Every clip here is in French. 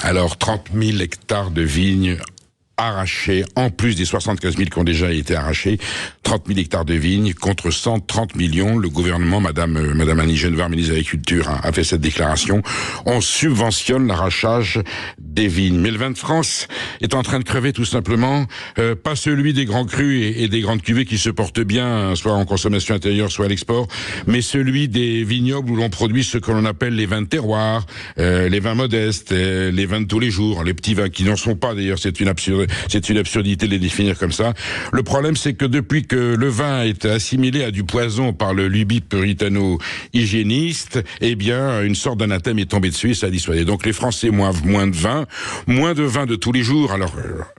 Alors, 30 000 hectares de vignes arrachés, en plus des 75 000 qui ont déjà été arrachés, 30 000 hectares de vignes contre 130 millions. Le gouvernement, Madame Annie Genevard, ministre de l'Agriculture, a fait cette déclaration. On subventionne l'arrachage des vignes. Mais le vin de France est en train de crever tout simplement, pas celui des grands crus et des grandes cuvées qui se portent bien, soit en consommation intérieure, soit à l'export, mais celui des vignobles où l'on produit ce que l'on appelle les vins de terroir, les vins modestes, les vins de tous les jours, les petits vins qui n'en sont pas d'ailleurs, c'est une absurdité de les définir comme ça. Le problème, c'est que depuis que le vin est assimilé à du poison par le lubie puritano-hygiéniste, eh bien, une sorte d'anathème est tombé dessus et ça a dissuadé. Donc les Français, moins de vin de tous les jours. Alors,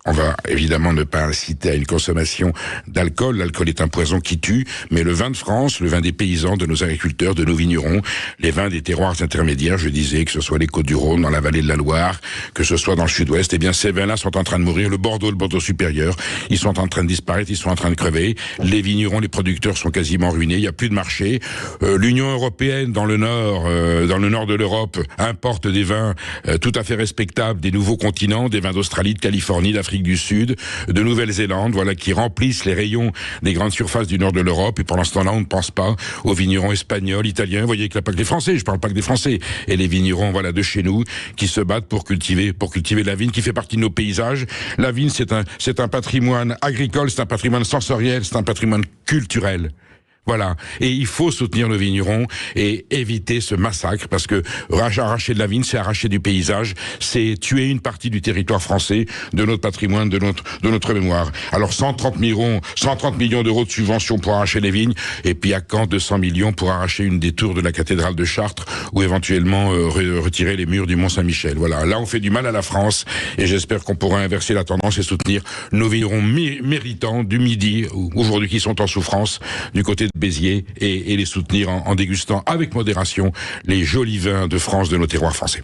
on va évidemment ne pas inciter à une consommation d'alcool. L'alcool est un poison qui tue, mais le vin de France, le vin des paysans, de nos agriculteurs, de nos vignerons, les vins des terroirs intermédiaires, je disais, que ce soit les Côtes-du-Rhône, dans la vallée de la Loire, que ce soit dans le sud-ouest, eh bien, ces vins-là sont en train de mourir. Le Bordeaux supérieur, ils sont en train de disparaître, ils sont en train de crever. Les vignerons, les producteurs sont quasiment ruinés. Il n'y a plus de marché. L'Union européenne, dans le nord de l'Europe, importe des vins tout à fait respectables des nouveaux continents, des vins d'Australie, de Californie, d'Afrique du Sud, de Nouvelle-Zélande, voilà, qui remplissent les rayons des grandes surfaces du nord de l'Europe. Et pendant ce temps-là, on ne pense pas aux vignerons espagnols, italiens. Vous voyez qu'il n'y a pas que les Français. Je parle pas que des Français. Et les vignerons, voilà, de chez nous, qui se battent pour cultiver la vigne, qui fait partie de nos paysages. La vigne, c'est un patrimoine agricole, c'est un patrimoine sensoriel, c'est un patrimoine culturel. Voilà. Et il faut soutenir nos vignerons et éviter ce massacre, parce que arracher de la vigne, c'est arracher du paysage, c'est tuer une partie du territoire français, de notre patrimoine, de notre mémoire. Alors 130 millions d'euros de subventions pour arracher les vignes, et puis à Caen, 200 millions pour arracher une des tours de la cathédrale de Chartres, ou éventuellement retirer les murs du Mont-Saint-Michel. Voilà. Là, on fait du mal à la France, et j'espère qu'on pourra inverser la tendance et soutenir nos vignerons méritants du Midi, aujourd'hui qui sont en souffrance, du côté de Béziers, et les soutenir en dégustant avec modération les jolis vins de France, de nos terroirs français.